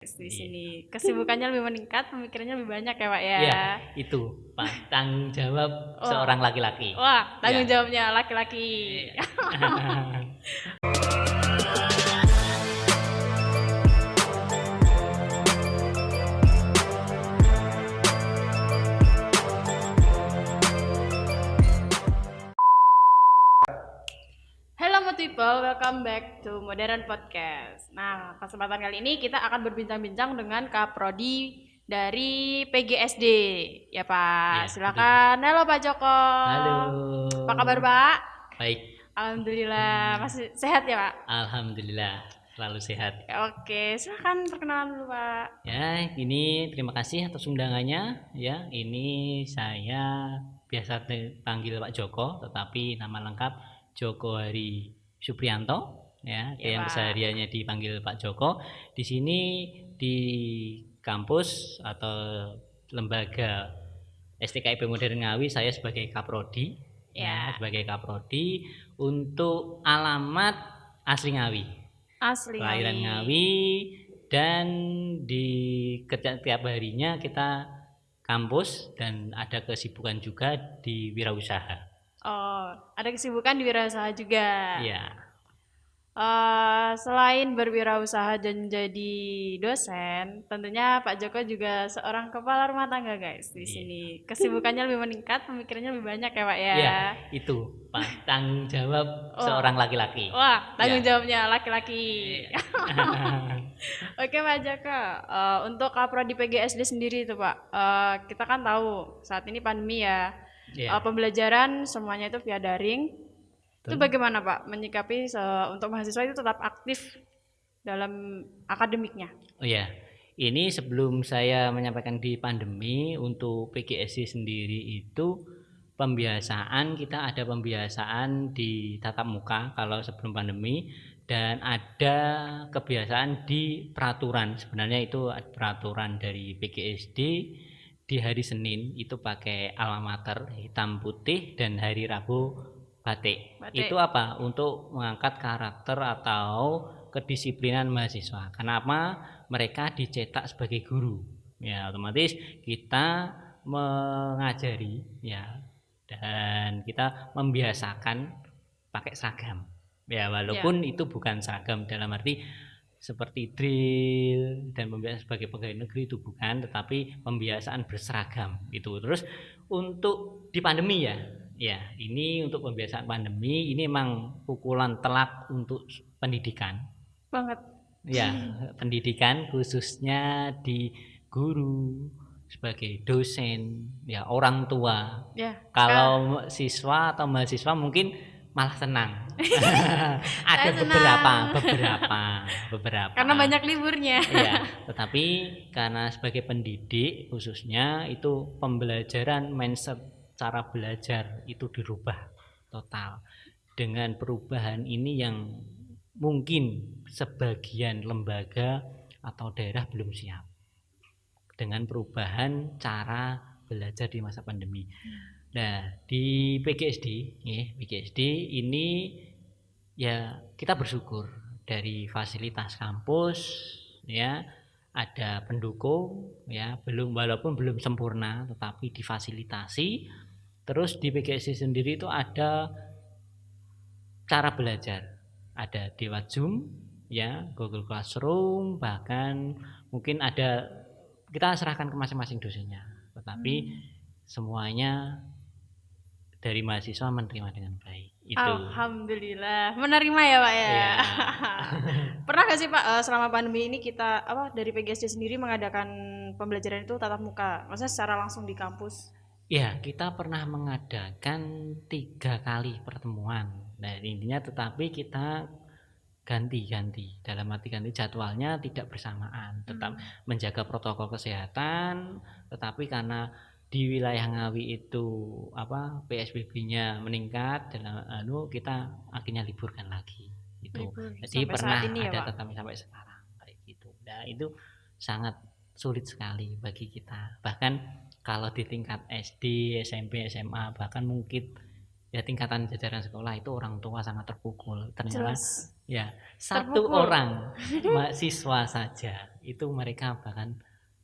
Di Iya. sini kesibukannya lebih meningkat, pemikirannya lebih banyak ya, Pak, ya? Iya, itu Pak, tanggung jawab Wah seorang laki-laki. wah, Ya. tanggung jawabnya laki-laki. Iya. Hello mood people, welcome back to Modern Podcast. Nah, kesempatan kali ini kita akan berbincang-bincang dengan Kak Prodi dari PGSD. Ya, Pak. Iya, betul. Silakan. Halo Pak Joko. Apa Halo. kabar, Pak? Baik. Alhamdulillah. Masih sehat ya, Pak? Alhamdulillah selalu sehat. Oke, silakan perkenalan dulu, Pak. Ya, ini terima kasih atas undangannya. Ya, ini saya biasa dipanggil Pak Joko, tetapi nama lengkap Joko Hari Supriyanto. Ya, Ya, yang Pak. kesehariannya dipanggil Pak Joko. Di sini di kampus atau lembaga STKIP Modern Ngawi saya sebagai Kaprodi. Ya, Ya, sebagai Kaprodi untuk alamat asli Ngawi. asli Kelahiran Ngawi. Ngawi dan di tiap harinya kita kampus dan ada kesibukan juga di wirausaha. Oh, ada kesibukan di wirausaha juga. Iya. Selain berwirausaha dan jadi dosen, tentunya Pak Joko juga seorang kepala rumah tangga, guys. Di Iya. sini kesibukannya lebih meningkat, pemikirannya lebih banyak ya, Pak ya. Iya, itu Pak, tanggung jawab Wah, seorang laki-laki. wah, Ya. tanggung jawabnya laki-laki. Iya. Oke, Pak Joko. Untuk Kaprodi PGSD sendiri itu, Pak, kita kan tahu saat ini pandemi ya. Iya. Pembelajaran semuanya itu via daring. Itu Betul. bagaimana Pak menyikapi untuk mahasiswa itu tetap aktif dalam akademiknya? Oh ya, ini sebelum saya menyampaikan di pandemi untuk PGSD sendiri itu pembiasaan kita ada pembiasaan di tatap muka kalau sebelum pandemi dan ada kebiasaan di peraturan sebenarnya itu peraturan dari PGSD di hari Senin itu pakai alma mater hitam putih dan hari Rabu batik. Batik. Itu apa? Untuk mengangkat karakter atau kedisiplinan mahasiswa. Kenapa? Mereka dicetak sebagai guru. Ya, otomatis kita mengajari ya dan kita membiasakan pakai seragam. Ya, Ya. walaupun itu bukan seragam dalam arti seperti drill dan pembiasaan sebagai pegawai negeri itu bukan, tetapi pembiasaan berseragam itu. Terus untuk di pandemi ya, ya ini untuk pembiasaan pandemi ini memang pukulan telak untuk pendidikan. Banget. Ya, pendidikan khususnya di guru sebagai dosen, ya orang tua. Ya, Kalau siswa atau mahasiswa mungkin malah senang. saya Ada beberapa, senang beberapa. karena banyak liburnya. Iya, tetapi karena sebagai pendidik khususnya itu pembelajaran mindset cara belajar itu dirubah total. Dengan perubahan ini yang mungkin sebagian lembaga atau daerah belum siap dengan perubahan cara belajar di masa pandemi. Nah, di PGSD, PGSD ini ya kita bersyukur dari fasilitas kampus ya ada pendukung ya belum walaupun belum sempurna tetapi difasilitasi. Terus di PGSD sendiri itu ada cara belajar. Ada lewat Zoom, ya, Google Classroom, bahkan mungkin ada kita serahkan ke masing-masing dosennya. Tetapi semuanya dari mahasiswa menerima dengan baik. Itu. Alhamdulillah, menerima ya Pak ya. Ya. Pernah nggak sih Pak selama pandemi ini kita dari PGSD sendiri mengadakan pembelajaran itu tatap muka, maksudnya secara langsung di kampus? Ya, kita pernah mengadakan 3 kali pertemuan. Nah, intinya tetapi kita ganti-ganti. Dalam arti ganti jadwalnya tidak bersamaan, tetap menjaga protokol kesehatan, tetapi karena di wilayah Ngawi itu PSBB-nya meningkat dan kita akhirnya liburkan lagi itu. Libur Jadi sampai saat pernah ini ya ada Pak. tetapi sampai sekarang kayak gitu. Nah, itu sangat sulit sekali bagi kita. Bahkan kalau di tingkat SD, SMP, SMA bahkan mungkin ya tingkatan jajaran sekolah itu orang tua sangat terpukul. Ternyata Jelas. ya satu Terpukul. orang mahasiswa saja itu mereka bahkan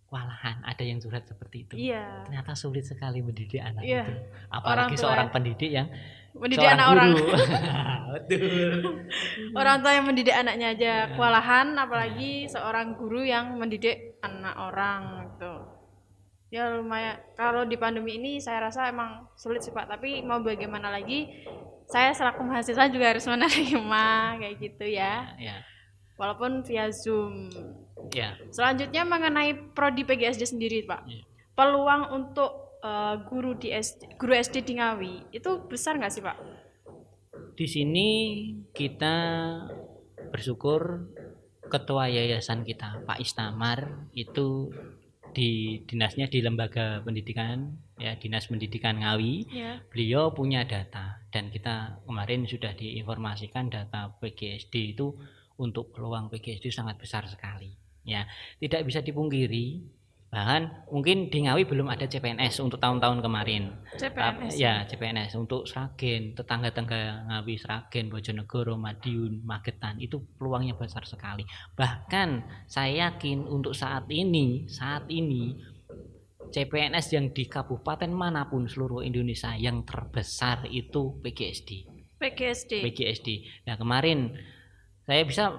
kewalahan, ada yang curhat seperti itu. Iya. Ternyata sulit sekali mendidik anak Iya. itu, Orang apalagi tua seorang pendidik yang mendidik seorang anak orang. guru. Betul. Orang tua yang mendidik anaknya aja kewalahan, Ya. apalagi seorang guru yang mendidik anak orang gitu. Ya lumayan. Kalau di pandemi ini saya rasa emang sulit sih Pak. Tapi mau bagaimana lagi, saya selaku mahasiswa juga harus menerima kayak gitu ya. Ya, Walaupun via Zoom. ya. Selanjutnya mengenai prodi PGSD sendiri Pak. Ya. Peluang untuk guru SD di Ngawi itu besar nggak sih Pak? Di sini kita bersyukur ketua yayasan kita Pak Istamar itu di dinasnya di lembaga pendidikan ya Dinas Pendidikan Ngawi. Ya. Beliau punya data dan kita kemarin sudah diinformasikan data PGSD itu untuk peluang PGSD sangat besar sekali ya, tidak bisa dipungkiri. Bahkan mungkin di Ngawi belum ada CPNS untuk tahun-tahun kemarin. CPNS. Ya, CPNS untuk Sragen, tetangga-tetangga Ngawi, Sragen, Bojonegoro, Madiun, Magetan itu peluangnya besar sekali. Bahkan saya yakin untuk saat ini CPNS yang di kabupaten manapun seluruh Indonesia yang terbesar itu PGSD. Nah, kemarin saya bisa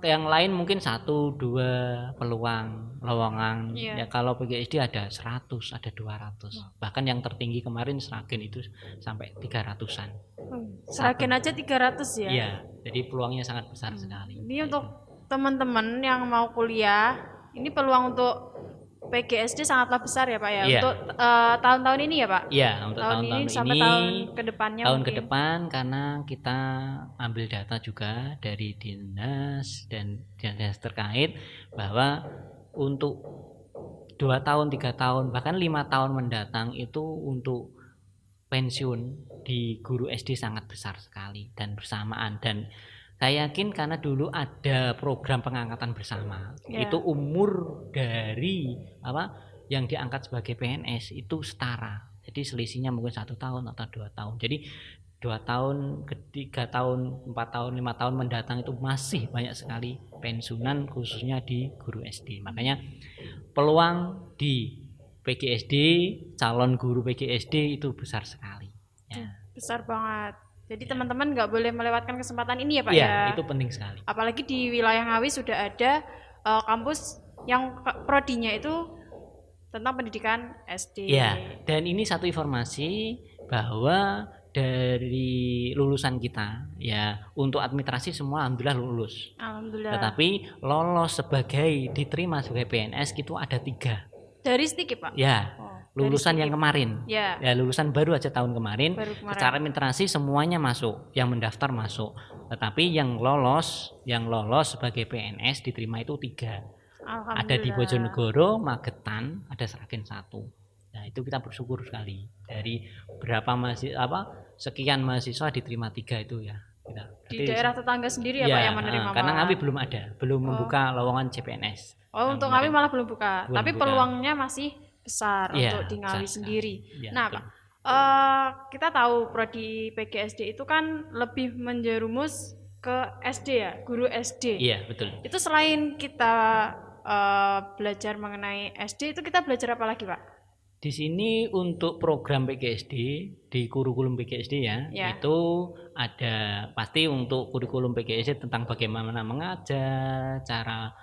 ke yang lain mungkin 1-2 peluang lowongan. Iya. Ya kalau PGSD ada 100, ada 200. Bahkan yang tertinggi kemarin Sragen itu sampai 300-an. Sragen aja 300 ya. Iya, jadi peluangnya sangat besar sekali. Ini untuk teman-teman yang mau kuliah, ini peluang untuk PGSD sangatlah besar ya Pak ya. Iya. Untuk tahun-tahun ini ya Pak. Iya, untuk Tahun tahun-tahun ini sampai ini, tahun kedepannya tahun ke mungkin. depan karena kita ambil data juga dari dinas dan dinas terkait bahwa untuk 2 tahun, 3 tahun, bahkan 5 tahun mendatang itu untuk pensiun di guru SD sangat besar sekali dan bersamaan. Dan saya yakin karena dulu ada program pengangkatan bersama, Ya. itu umur dari yang diangkat sebagai PNS itu setara. Jadi selisihnya mungkin 1 tahun atau 2 tahun. Jadi 2 tahun, 3 tahun, 4 tahun, 5 tahun mendatang itu masih banyak sekali pensiunan khususnya di guru SD. Makanya peluang di PGSD, calon guru PGSD itu besar sekali. Ya. Besar banget. Jadi teman-teman nggak boleh melewatkan kesempatan ini ya Pak Iya, ya. itu penting sekali. Apalagi di wilayah Ngawi sudah ada kampus yang prodinya itu tentang pendidikan SD. Ya, dan ini satu informasi bahwa dari lulusan kita ya untuk administrasi semua alhamdulillah lulus. Alhamdulillah. Tetapi lolos sebagai diterima sebagai PNS itu ada 3. Dari STIK Pak? Ya, lulusan yang kemarin. Ya. Ya, lulusan baru aja tahun kemarin. Baru kemarin. Secara administrasi semuanya masuk, yang mendaftar masuk. Tetapi yang lolos sebagai PNS diterima itu 3. Ada di Bojonegoro, Magetan, ada Sragen 1. Nah, itu kita bersyukur sekali. Dari berapa sekian mahasiswa diterima 3 itu ya. Di daerah tetangga sendiri ya Pak yang menerima. Karena Ngawi belum membuka lowongan CPNS. Untuk Ngawi malah belum buka. Belum Tapi buka. Peluangnya masih besar Ya, untuk di Ngawi besar sendiri. Ya, nah betul. Pak, kita tahu prodi PGSD itu kan lebih menjerumus ke SD ya, guru SD. Iya, betul. Itu selain kita belajar mengenai SD, itu kita belajar apa lagi Pak? Di sini untuk program PGSD, di kurikulum PGSD ya, itu ada pasti untuk kurikulum PGSD tentang bagaimana mengajar, cara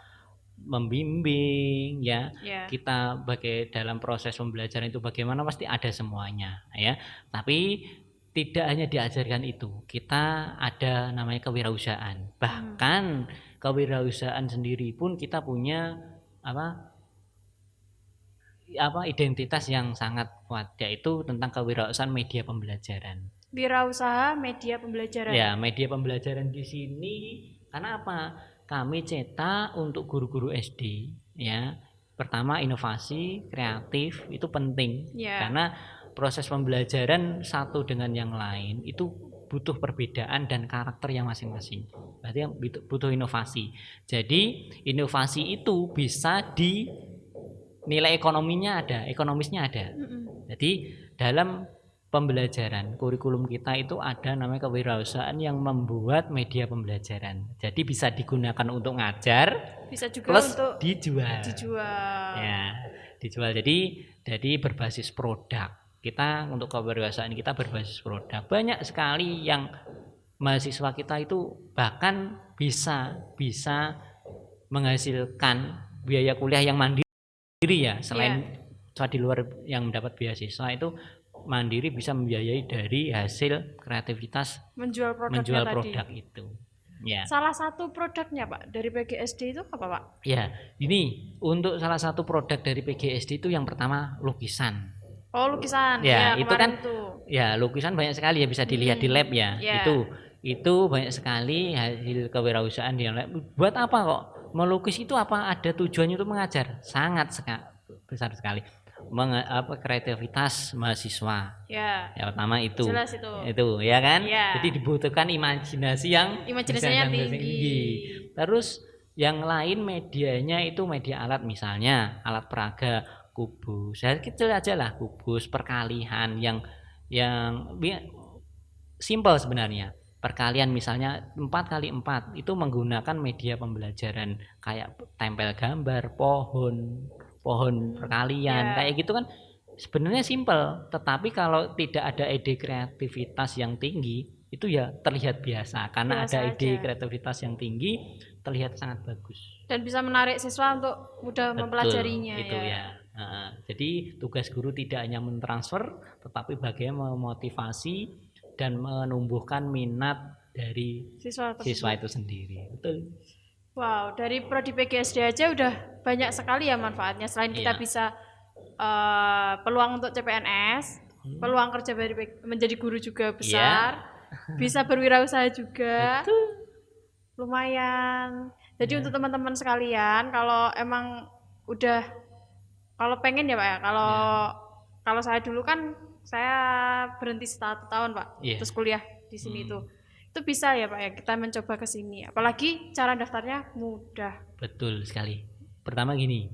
membimbing ya. Kita dalam proses pembelajaran itu bagaimana pasti ada semuanya ya. Tapi tidak hanya diajarkan itu, kita ada namanya kewirausahaan. Bahkan kewirausahaan sendiri pun kita punya identitas yang sangat kuat, yaitu tentang kewirausahaan media pembelajaran. Wirausaha media pembelajaran. Ya, media pembelajaran di sini karena apa? Kami cetak untuk guru-guru SD ya. Pertama inovasi, kreatif itu penting. Karena proses pembelajaran satu dengan yang lain itu butuh perbedaan dan karakter yang masing-masing. Berarti butuh inovasi. Jadi inovasi itu bisa nilai ekonomisnya ada. Jadi dalam pembelajaran. Kurikulum kita itu ada namanya kewirausahaan yang membuat media pembelajaran. Jadi bisa digunakan untuk ngajar Bisa juga plus untuk dijual. dijual. Ya, dijual. Jadi berbasis produk. Kita untuk kewirausahaan kita berbasis produk. Banyak sekali yang mahasiswa kita itu bahkan bisa menghasilkan biaya kuliah yang mandiri ya, selain di luar yang mendapat beasiswa itu mandiri bisa membiayai dari hasil kreativitas Menjual produknya menjual tadi. produk itu. Ya. Salah satu produknya Pak dari PGSD itu apa Pak? Ya, ini untuk salah satu produk dari PGSD itu yang pertama lukisan. Oh lukisan, Ya, ya itu kan kemarin tuh. ya lukisan banyak sekali ya bisa dilihat di lab ya. Ya. Itu banyak sekali hasil kewirausahaan di lab. Buat apa kok? Melukis itu apa ada tujuannya untuk mengajar? Sangat besar sekali. Kreativitas mahasiswa. Ya. Yang pertama itu. Jelas itu. Itu ya kan? Ya. Jadi dibutuhkan imajinasinya tinggi. Terus yang lain medianya itu media alat misalnya alat peraga, kubus. Saya kecil aja lah kubus, perkalian yang simple sebenarnya. Perkalian misalnya 4x4 itu menggunakan media pembelajaran kayak tempel gambar, pohon perkalian kayak gitu kan sebenarnya simple, tetapi kalau tidak ada ide kreativitas yang tinggi itu ya terlihat biasa karena biasa ada ide aja. kreativitas yang tinggi terlihat sangat bagus dan bisa menarik siswa untuk mudah mempelajarinya itu ya. Jadi tugas guru tidak hanya mentransfer tetapi bagaimana memotivasi dan menumbuhkan minat dari siswa itu sendiri. Betul. Wow, dari prodi PGSD aja udah banyak sekali ya manfaatnya. Selain kita bisa peluang untuk CPNS, peluang kerja menjadi guru juga besar, bisa berwirausaha juga. Betul. Lumayan. Jadi untuk teman-teman sekalian, kalau emang udah, kalau pengen ya Pak ya, kalau saya dulu kan saya berhenti 1 tahun Pak, terus kuliah di sini itu bisa ya Pak ya kita mencoba ke sini. Apalagi cara daftarnya mudah. Betul sekali. Pertama gini,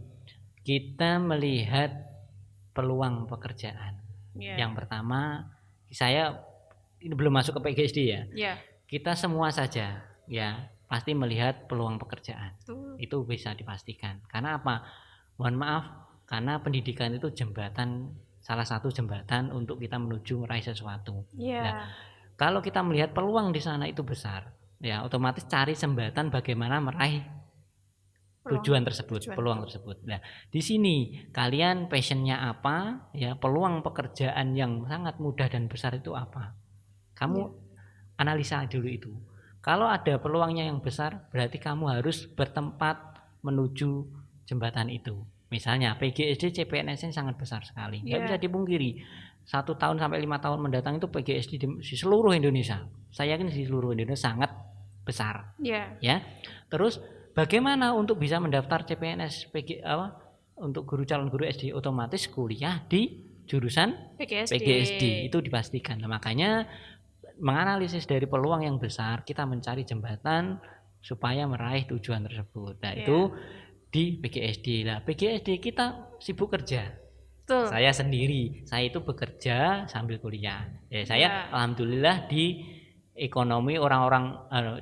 kita melihat peluang pekerjaan. Yang pertama, saya ini belum masuk ke PGSD ya. Kita semua saja ya pasti melihat peluang pekerjaan. Itu bisa dipastikan. Karena apa? Mohon maaf, karena pendidikan itu salah satu jembatan untuk kita menuju meraih sesuatu. Nah, kalau kita melihat peluang di sana itu besar, ya otomatis cari jembatan bagaimana meraih tujuan tersebut, peluang tersebut. Nah, di sini kalian passionnya apa? Ya, peluang pekerjaan yang sangat mudah dan besar itu apa? Kamu analisa dulu itu. Kalau ada peluangnya yang besar, berarti kamu harus bertempat menuju jembatan itu. Misalnya PGSD CPNS sangat besar sekali, nggak bisa dipungkiri. 1 tahun sampai 5 tahun mendatang itu PGSD di seluruh Indonesia. Saya yakin di seluruh Indonesia sangat besar. Ya. Terus bagaimana untuk bisa mendaftar CPNS untuk calon guru SD otomatis kuliah di jurusan PGSD itu dipastikan. Nah, makanya menganalisis dari peluang yang besar kita mencari jembatan supaya meraih tujuan tersebut. Nah, itu di PGSD. Nah, PGSD kita sibuk kerja. Saya sendiri, saya itu bekerja sambil kuliah. Ya, saya alhamdulillah di ekonomi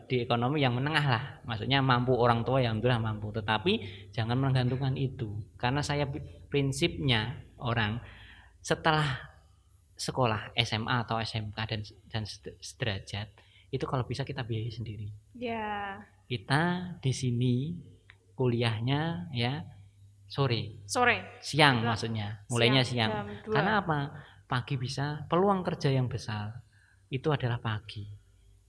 di ekonomi yang menengah lah. Maksudnya mampu, orang tua yang alhamdulillah mampu. Tetapi jangan menggantungkan itu. Karena saya prinsipnya orang setelah sekolah SMA atau SMK dan sederajat itu kalau bisa kita biayai sendiri. Kita di sini kuliahnya ya sore, siang maksudnya, mulainya siang. Karena apa? Pagi bisa, peluang kerja yang besar itu adalah pagi.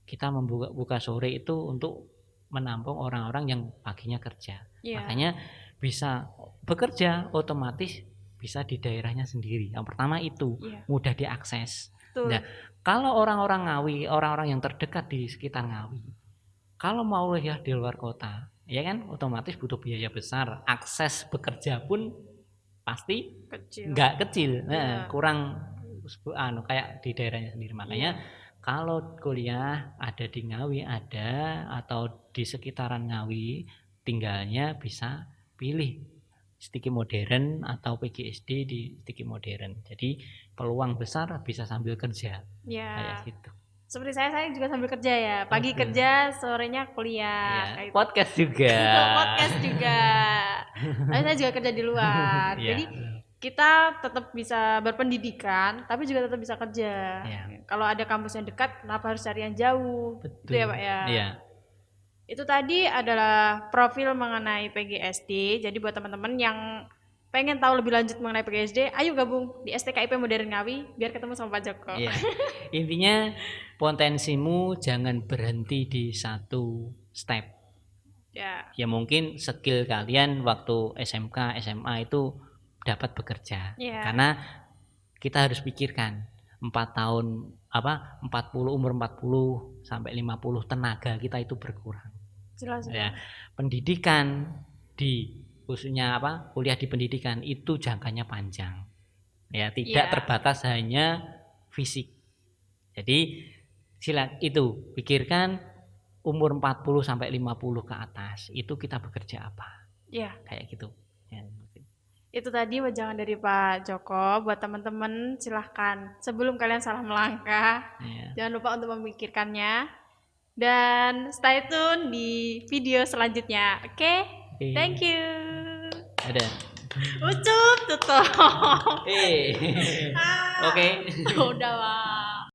Kita buka sore itu untuk menampung orang-orang yang paginya kerja. Makanya bisa bekerja otomatis bisa di daerahnya sendiri. Yang pertama itu mudah diakses. Nah, kalau orang-orang Ngawi, orang-orang yang terdekat di sekitar Ngawi, kalau mau ya di luar kota, ya kan otomatis butuh biaya besar, akses bekerja pun pasti nggak kecil. Nah, kurang kayak di daerahnya sendiri. Makanya kalau kuliah ada di Ngawi atau di sekitaran Ngawi, tinggalnya bisa pilih Stiki Modern atau PGSD di Stiki Modern. Jadi peluang besar bisa sambil kerja Ya. kayak gitu. Seperti saya juga sambil kerja ya. Pagi Betul. kerja, sorenya kuliah. Ya, Kayak gitu. podcast juga. Podcast juga. Tapi saya juga kerja di luar. Ya. Jadi kita tetap bisa berpendidikan, tapi juga tetap bisa kerja. Ya. Kalau ada kampus yang dekat, kenapa harus cari yang jauh? Betul. Itu ya Pak ya. Iya. Itu tadi adalah profil mengenai PGSD. Jadi buat teman-teman yang pengen tahu lebih lanjut mengenai PGSD, ayo gabung di STKIP Modern Ngawi biar ketemu sama Pak Joko. Iya. Intinya potensimu jangan berhenti di satu step. Ya. Ya mungkin skill kalian waktu SMK, SMA itu dapat bekerja. Ya. Karena kita harus pikirkan 4 tahun 40 umur 40 sampai 50 tenaga kita itu berkurang. Jelas. Ya, pendidikan di khususnya kuliah di pendidikan itu jangkanya panjang. Ya, tidak terbatas hanya fisik. Jadi itu pikirkan umur 40 sampai 50 ke atas itu kita bekerja apa. Ya. Kayak gitu. Ya. Itu tadi wejangan dari Pak Joko. Buat teman-teman silahkan sebelum kalian salah melangkah, jangan lupa untuk memikirkannya. Dan stay tune di video selanjutnya. Oke? Thank you. Ada. Ucup tutup. Oke. Udah lah.